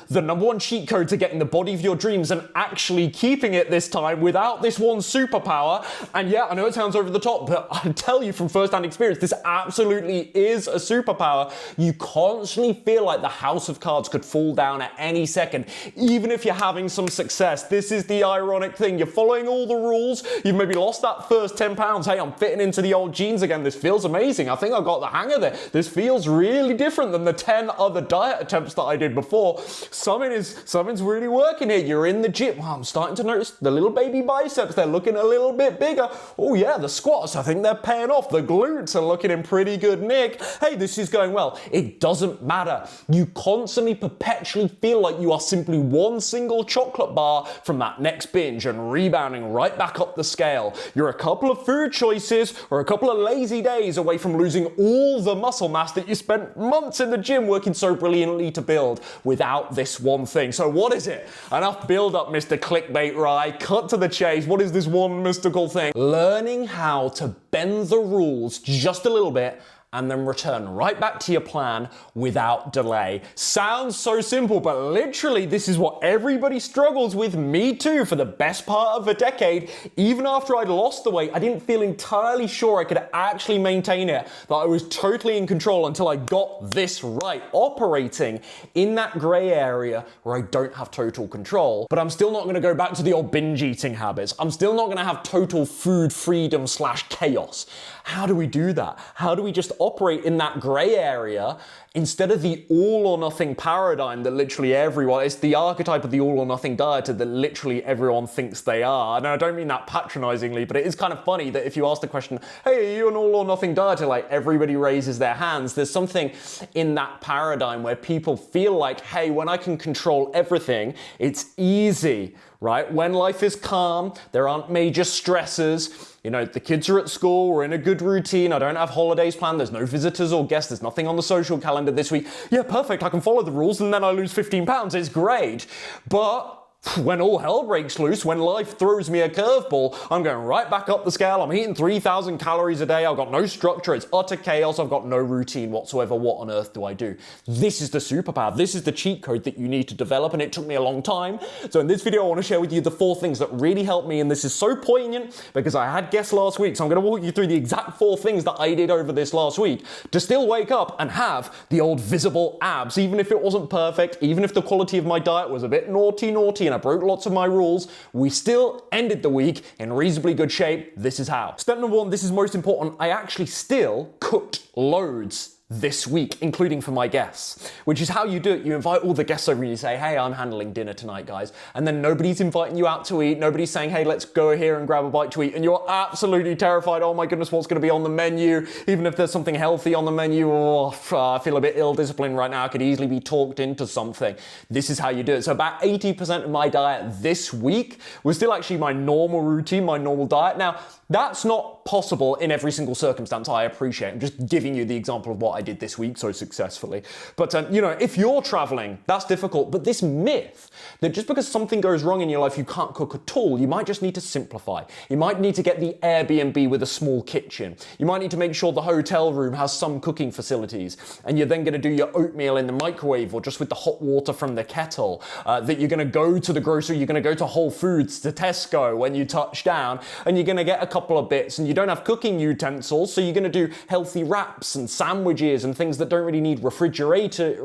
the #1 cheat code to getting the body of your dreams and actually keeping it this time without this one superpower. And yeah, I know it sounds over the top, but I tell you from first-hand experience, this absolutely is a superpower. You constantly feel like the house of cards could fall down at any second, even if you're having some success. This is the ironic thing. You're following all the rules. You've maybe lost that first 10 pounds. Hey, I'm fitting into the old jeans again. This feels amazing. I think I got the hang of it. This feels really different than the 10 other diet attempts that I did before. Something's really working here. You're in the gym. Wow, I'm starting to notice the little baby biceps. They're looking a little bit bigger. Oh yeah, the squats, I think they're paying off. The glutes are looking in pretty good nick. Hey, this is going well. It doesn't matter. You constantly, perpetually feel like you are simply one single chocolate bar from that next binge and rebounding right back up the scale. You're a couple of food choices or a couple of lazy days away from losing all the muscle mass that you spent months in the gym working so brilliantly to build without this one thing. So what is it? Enough build up, Mr. Clickbait Rye. Cut to the chase. What is this one mystical thing? Learning how to bend the rules just a little bit and then return right back to your plan without delay. Sounds so simple, but literally this is what everybody struggles with, me too, for the best part of a decade. Even after I'd lost the weight, I didn't feel entirely sure I could actually maintain it, that I was totally in control until I got this right, operating in that gray area where I don't have total control. But I'm still not gonna go back to the old binge eating habits. I'm still not gonna have total food freedom / chaos. How do we do that? How do we just operate in that gray area instead of the all or nothing paradigm that literally everyone, it's the archetype of the all or nothing dieter that literally everyone thinks they are. And I don't mean that patronizingly, but it is kind of funny that if you ask the question, hey, are you an all or nothing dieter? Like everybody raises their hands. There's something in that paradigm where people feel like, hey, when I can control everything, it's easy, right? When life is calm, there aren't major stressors. You know, the kids are at school, we're in a good routine, I don't have holidays planned, there's no visitors or guests, there's nothing on the social calendar this week. Yeah, perfect, I can follow the rules and then I lose 15 pounds, it's great. But when all hell breaks loose, when life throws me a curveball, I'm going right back up the scale. I'm eating 3,000 calories a day. I've got no structure. It's utter chaos. I've got no routine whatsoever. What on earth do I do? This is the superpower. This is the cheat code that you need to develop, and it took me a long time. So in this video, I want to share with you the 4 things that really helped me, and this is so poignant because I had guests last week, so I'm going to walk you through the exact 4 things that I did over this last week to still wake up and have the old visible abs, even if it wasn't perfect, even if the quality of my diet was a bit naughty, and I broke lots of my rules, we still ended the week in reasonably good shape. This is how. Step number 1, this is most important, I actually still cooked loads this week, including for my guests, which is how you do it. You invite all the guests over and you say, hey, I'm handling dinner tonight, guys. And then nobody's inviting you out to eat. Nobody's saying, hey, let's go here and grab a bite to eat. And you're absolutely terrified. Oh my goodness, what's going to be on the menu? Even if there's something healthy on the menu, I feel a bit ill-disciplined right now. I could easily be talked into something. This is how you do it. So about 80% of my diet this week was still actually my normal routine, my normal diet. Now, that's not possible in every single circumstance, I appreciate. I'm just giving you the example of what I did this week so successfully. But, you know, if you're traveling, that's difficult. But this myth that just because something goes wrong in your life, you can't cook at all, you might just need to simplify. You might need to get the Airbnb with a small kitchen. You might need to make sure the hotel room has some cooking facilities. And you're then going to do your oatmeal in the microwave or just with the hot water from the kettle. That you're going to go to the grocery, you're going to go to Whole Foods, to Tesco when you touch down, and you're going to get a couple of bits, and you don't have cooking utensils, so you're going to do healthy wraps and sandwiches and things that don't really need refrigeration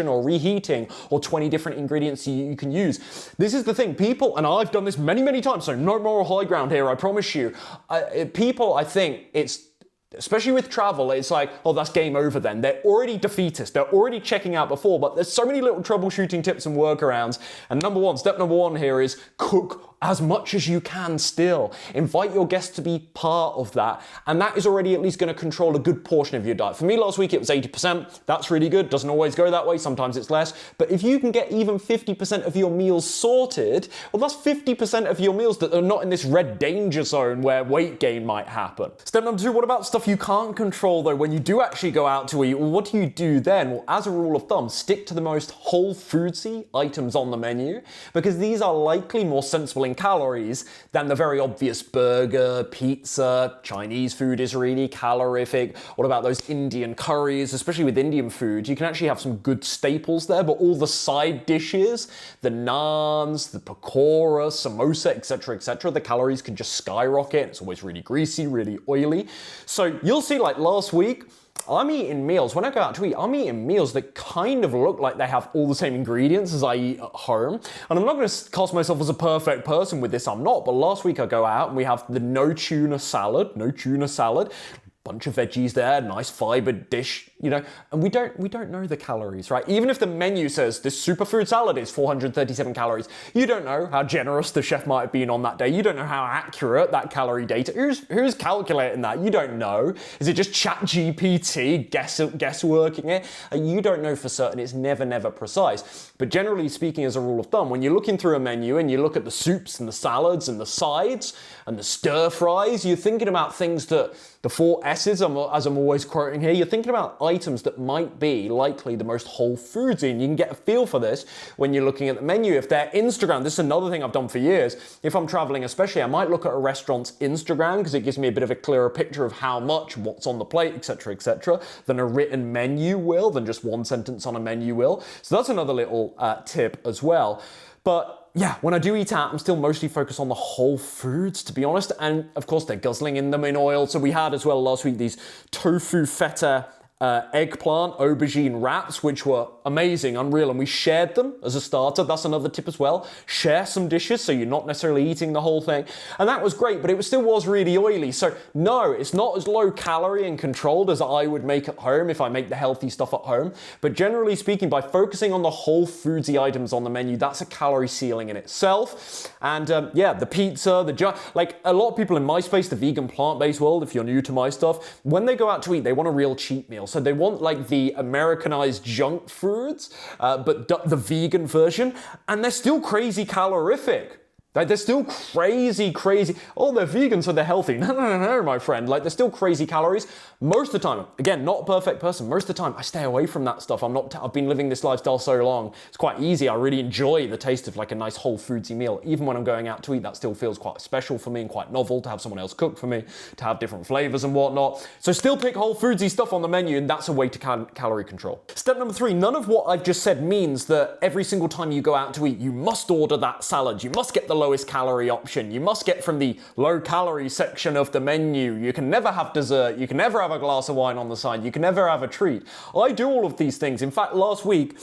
or reheating or 20 different ingredients you can use. This is the thing, people, and I've done this many times, so no moral high ground here, I promise you. People, I think it's, especially with travel, it's like, oh, that's game over then. They're already defeatist. They're already checking out before, but there's so many little troubleshooting tips and workarounds. And step number one here is cook as much as you can still. Invite your guests to be part of that. And that is already at least going to control a good portion of your diet. For me last week, it was 80%. That's really good. Doesn't always go that way. Sometimes it's less. But if you can get even 50% of your meals sorted, well, that's 50% of your meals that are not in this red danger zone where weight gain might happen. Step number 2, what about stuff stuff you can't control though, when you do actually go out to eat, well, what do you do then? Well, as a rule of thumb, stick to the most whole foodsy items on the menu, because these are likely more sensible in calories than the very obvious burger, pizza. Chinese food is really calorific. What about those Indian curries? Especially with Indian food, you can actually have some good staples there, but all the side dishes, the naans, the pakora, samosa, etc., the calories can just skyrocket. It's always really greasy, really oily. So you'll see, like last week, I'm eating meals, when I go out to eat, I'm eating meals that kind of look like they have all the same ingredients as I eat at home. And I'm not going to cast myself as a perfect person with this, I'm not. But last week I go out and we have the no tuna salad, bunch of veggies there, nice fibered dish, you know, and we don't know the calories, right? Even if the menu says this superfood salad is 437 calories, you don't know how generous the chef might have been on that day. You don't know how accurate that calorie data. Who's calculating that? You don't know. Is it just ChatGPT guessworking it? You don't know for certain. It's never precise. But generally speaking, as a rule of thumb, when you're looking through a menu and you look at the soups and the salads and the sides and the stir fries, you're thinking about things that the 4 S's, as I'm always quoting here, you're thinking about items that might be likely the most whole foodsy, and you can get a feel for this when you're looking at the menu. If they're Instagram, this is another thing I've done for years. If I'm traveling especially, I might look at a restaurant's Instagram because it gives me a bit of a clearer picture of how much, what's on the plate, etc., than a written menu will, than just one sentence on a menu will. So that's another little tip as well. But yeah, when I do eat out, I'm still mostly focused on the whole foods, to be honest. And of course, they're guzzling in them in oil. So we had as well last week these tofu feta eggplant aubergine wraps, which were amazing, unreal, and we shared them as a starter. That's another tip as well. Share some dishes so you're not necessarily eating the whole thing. And that was great, but it still was really oily. So no, it's not as low calorie and controlled as I would make at home if I make the healthy stuff at home. But generally speaking, by focusing on the whole foodsy items on the menu, that's a calorie ceiling in itself. And yeah, the pizza, like a lot of people in my space, the vegan plant-based world, if you're new to my stuff, when they go out to eat, they want a real cheat meal. So they want like the Americanized junk foods, but the vegan version, and they're still crazy calorific. Like, they're still crazy. Oh, they're vegan, so they're healthy. No, my friend. Like, they're still crazy calories. Most of the time, again, not a perfect person. Most of the time, I stay away from that stuff. I've been living this lifestyle so long. It's quite easy. I really enjoy the taste of like a nice whole foodsy meal. Even when I'm going out to eat, that still feels quite special for me and quite novel to have someone else cook for me, to have different flavors and whatnot. So still pick whole foodsy stuff on the menu, and that's a way to calorie control. Step number 3, none of what I've just said means that every single time you go out to eat, you must order that salad. You must get the lowest calorie option. You must get from the low calorie section of the menu. You can never have dessert. You can never have a glass of wine on the side. You can never have a treat. I do all of these things. In fact, last week,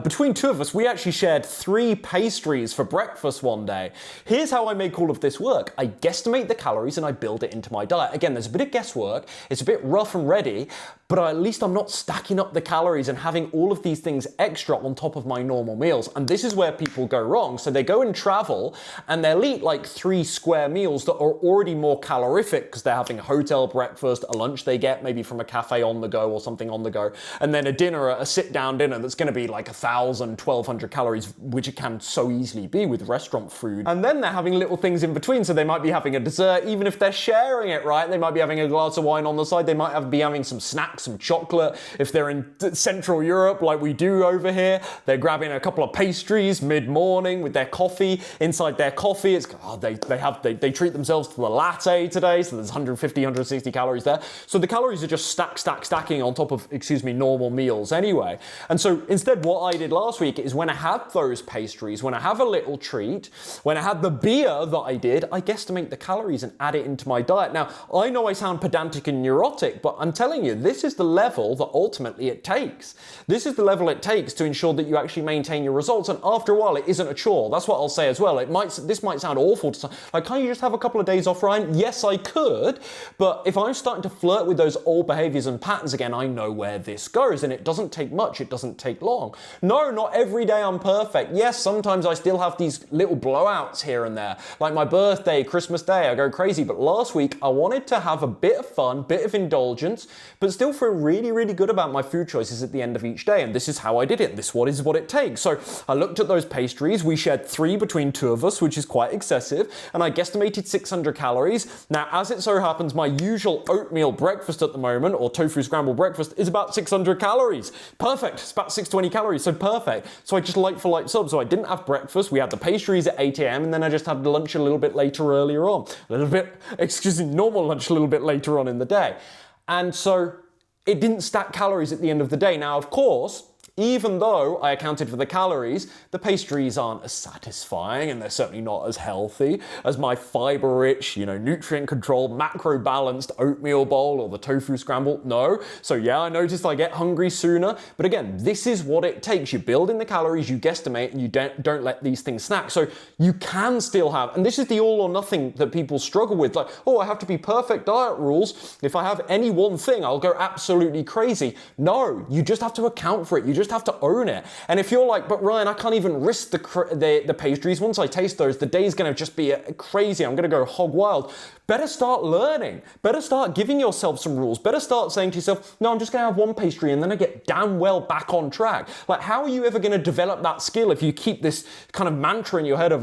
between 2 of us, we actually shared 3 pastries for breakfast one day. Here's how I make all of this work. I guesstimate the calories and I build it into my diet. Again, there's a bit of guesswork. It's a bit rough and ready, but at least I'm not stacking up the calories and having all of these things extra on top of my normal meals. And this is where people go wrong. So they go and travel and they'll eat like 3 square meals that are already more calorific because they're having a hotel breakfast, a lunch they get maybe from a cafe on the go or something on the go, and then a dinner, a sit-down dinner that's going to be like 1,000, 1,200 calories, which it can so easily be with restaurant food. And then they're having little things in between. So they might be having a dessert, even if they're sharing it, right? They might be having a glass of wine on the side. They might be having some snacks, some chocolate. If they're in Central Europe, like we do over here, they're grabbing a couple of pastries mid-morning with their coffee. Inside their coffee, it's they treat themselves to the latte today, so there's 150, 160 calories there. So the calories are just stacking on top of, normal meals anyway. And so instead, what I did last week is when I had those pastries, when I have a little treat, when I had the beer that I did, I guesstimate the calories and add it into my diet. Now, I know I sound pedantic and neurotic, but I'm telling you, this is the level that ultimately it takes. This is the level it takes to ensure that you actually maintain your results. And after a while, it isn't a chore. That's what I'll say as well. This might sound awful to some, like, can't you just have a couple of days off, Ryan? Yes, I could. But if I'm starting to flirt with those old behaviors and patterns again, I know where this goes, and it doesn't take much. It doesn't take long. No, not every day I'm perfect. Yes, sometimes I still have these little blowouts here and there. Like my birthday, Christmas Day, I go crazy. But last week, I wanted to have a bit of fun, bit of indulgence, but still feel really, really good about my food choices at the end of each day. And this is how I did it. This is what it takes. So I looked at those pastries. We shared 3 between 2 of us, which which is quite excessive, and I guesstimated 600 calories. Now, as it so happens, my usual oatmeal breakfast at the moment, or tofu scrambled breakfast, is about 600 calories. Perfect. It's about 620 calories, so perfect. So I just like for like sub. So I didn't have breakfast. We had the pastries at 8 a.m. and then I just had lunch a little bit later earlier on. Normal lunch a little bit later on in the day. And so it didn't stack calories at the end of the day. Now, of course, even though I accounted for the calories, the pastries aren't as satisfying and they're certainly not as healthy as my fiber-rich, nutrient-controlled, macro-balanced oatmeal bowl or the tofu scramble. No. So yeah, I noticed I get hungry sooner. But again, this is what it takes. You build in the calories, you guesstimate, and you don't let these things snack. So you can still have, and this is the all or nothing that people struggle with. Like, oh, I have to be perfect diet rules. If I have any one thing, I'll go absolutely crazy. No, you just have to account for it. You just have to own it. And if you're like, but Ryan, I can't even risk the pastries. Once I taste those, the day's going to just be crazy. I'm going to go hog wild. Better start learning. Better start giving yourself some rules. Better start saying to yourself, no, I'm just going to have one pastry and then I get damn well back on track. Like, how are you ever going to develop that skill if you keep this kind of mantra in your head of,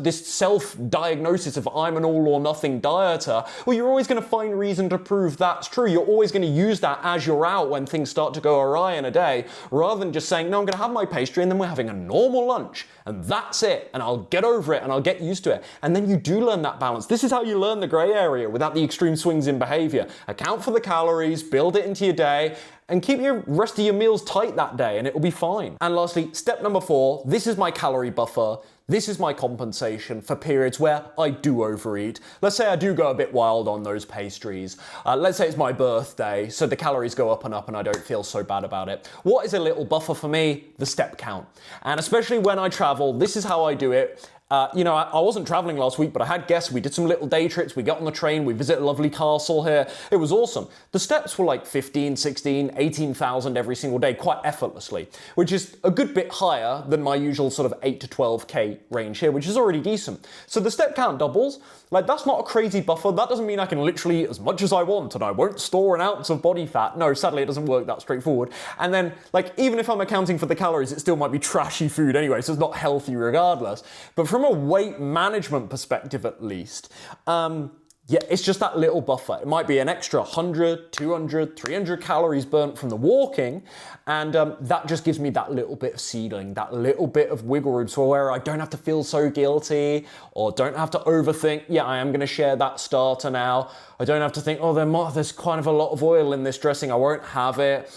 this self-diagnosis of I'm an all or nothing dieter? Well, you're always going to find reason to prove that's true. You're always going to use that as you're out when things start to go awry in a day, rather than just saying, no, I'm going to have my pastry and then we're having a normal lunch and that's it. And I'll get over it and I'll get used to it. And then you do learn that balance. This is how you learn the gray area without the extreme swings in behavior. Account for the calories, build it into your day, and keep your rest of your meals tight that day and it will be fine. And lastly, step number 4, this is my calorie buffer. This is my compensation for periods where I do overeat. Let's say I do go a bit wild on those pastries. Let's say it's my birthday, so the calories go up and up and I don't feel so bad about it. What is a little buffer for me? The step count. And especially when I travel, this is how I do it. I wasn't traveling last week, but I had guests. We did some little day trips. We got on the train. We visited a lovely castle here. It was awesome. The steps were like 15, 16, 18,000 every single day, quite effortlessly, which is a good bit higher than my usual sort of 8 to 12K range here, which is already decent. So the step count doubles. Like, that's not a crazy buffer. That doesn't mean I can literally eat as much as I want and I won't store an ounce of body fat. No, sadly, it doesn't work that straightforward. And then, even if I'm accounting for the calories, it still might be trashy food anyway, so it's not healthy regardless. But from a weight management perspective, at least, it's just that little buffer. It might be an extra 100, 200, 300 calories burnt from the walking, and that just gives me that little bit of seedling, that little bit of wiggle room, so where I don't have to feel so guilty or don't have to overthink, I am going to share that starter now. I don't have to think, there's kind of a lot of oil in this dressing, I won't have it,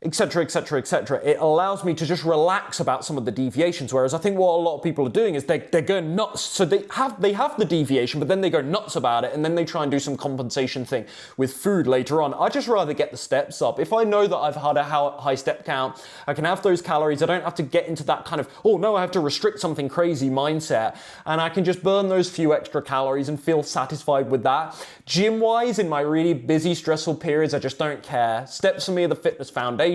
etc., etc., etc. It allows me to just relax about some of the deviations, whereas I think what a lot of people are doing is they're going nuts. So they have the deviation, but then they go nuts about it, and then they try and do some compensation thing with food later on. I'd just rather get the steps up. If I know that I've had a high step count, I can have those calories. I don't have to get into that kind of, I have to restrict something crazy mindset, and I can just burn those few extra calories and feel satisfied with that. Gym-wise, in my really busy, stressful periods, I just don't care. Steps for me are the fitness foundation.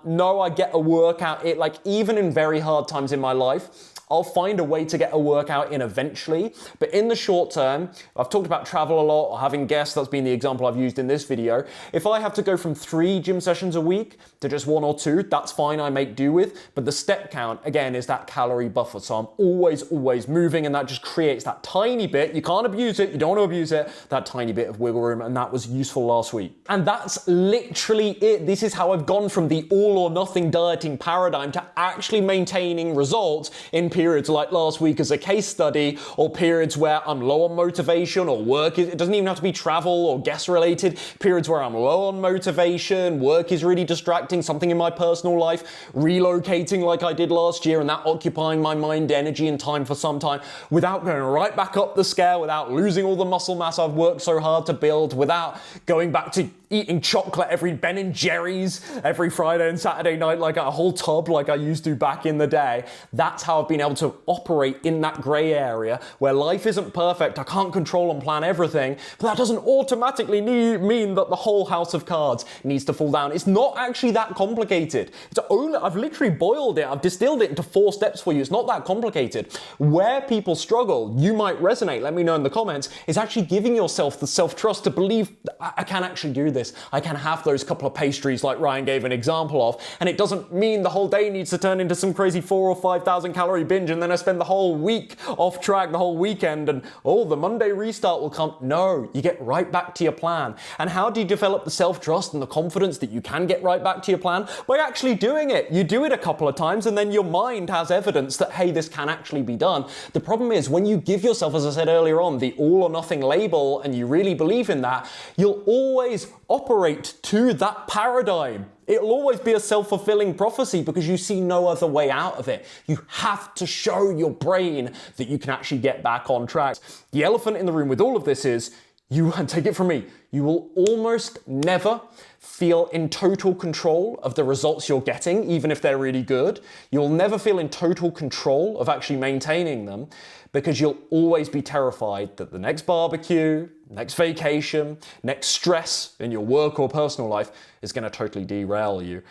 No, I get a workout. Even in very hard times in my life, I'll find a way to get a workout in eventually. But in the short term, I've talked about travel a lot or having guests. That's been the example I've used in this video. If I have to go from 3 gym sessions a week to just 1 or 2, that's fine, I make do with. But the step count, again, is that calorie buffer. So I'm always moving, and that just creates that tiny bit. You can't abuse it. You don't want to abuse it. That tiny bit of wiggle room, and that was useful last week. And that's literally it. This is how I've gone from the all or nothing dieting paradigm to actually maintaining results in periods like last week as a case study, or periods where I'm low on motivation or work. It doesn't even have to be travel or guest related. Periods where I'm low on motivation, work is really distracting, something in my personal life, relocating like I did last year, and that occupying my mind, energy, and time for some time, without going right back up the scale, without losing all the muscle mass I've worked so hard to build, without going back to eating chocolate every Ben & Jerry's every Friday and Saturday night, like a whole tub like I used to back in the day. That's how I've been able to operate in that gray area where life isn't perfect. I can't control and plan everything, but that doesn't automatically mean that the whole house of cards needs to fall down. It's not actually that complicated. I've literally boiled it. I've distilled it into 4 steps for you. It's not that complicated. Where people struggle, you might resonate, let me know in the comments, is actually giving yourself the self-trust to believe I can actually do this. this. I can have those couple of pastries like Ryan gave an example of, and it doesn't mean the whole day needs to turn into some crazy 4,000 or 5,000 calorie binge and then I spend the whole week off track, the whole weekend, and the Monday restart will come. No, you get right back to your plan. And how do you develop the self-trust and the confidence that you can get right back to your plan? By actually doing it. You do it a couple of times and then your mind has evidence that, hey, this can actually be done. The problem is when you give yourself, as I said earlier on, the all or nothing label and you really believe in that, you'll always operate to that paradigm. It'll always be a self-fulfilling prophecy because you see no other way out of it. You have to show your brain that you can actually get back on track. The elephant in the room with all of this is, and take it from me, you will almost never feel in total control of the results you're getting, even if they're really good. You'll never feel in total control of actually maintaining them because you'll always be terrified that the next barbecue, next vacation, next stress in your work or personal life is going to totally derail you.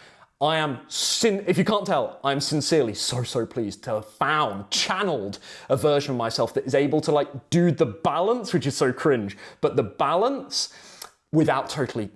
If you can't tell, I'm sincerely so pleased to have channeled a version of myself that is able to do the balance, which is so cringe, but the balance without totally,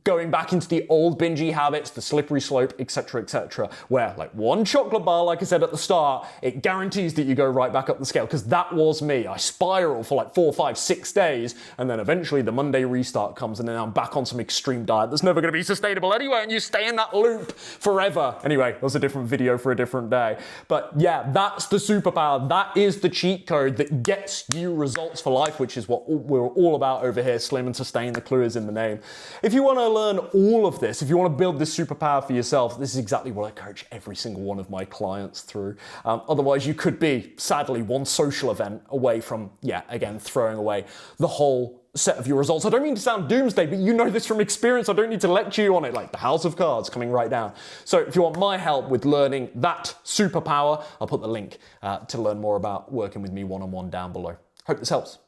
going back into the old bingy habits, the slippery slope, etc., where one chocolate bar, like I said at the start, it guarantees that you go right back up the scale, because that was me. I spiral for 4, 5, 6 days, and then eventually the Monday restart comes, and then I'm back on some extreme diet that's never going to be sustainable anyway, and you stay in that loop forever. Anyway, that's a different video for a different day. But yeah, that's the superpower. That is the cheat code that gets you results for life, which is what we're all about over here, Slim and Sustain. The clue is in the name. If you want to learn all of this, if you want to build this superpower for yourself, this is exactly what I coach every single one of my clients through. Otherwise, you could be, sadly, one social event away from, again, throwing away the whole set of your results. I don't mean to sound doomsday, but you know this from experience. I don't need to lecture you on it, like the house of cards coming right down. So if you want my help with learning that superpower, I'll put the link to learn more about working with me one-on-one down below. Hope this helps.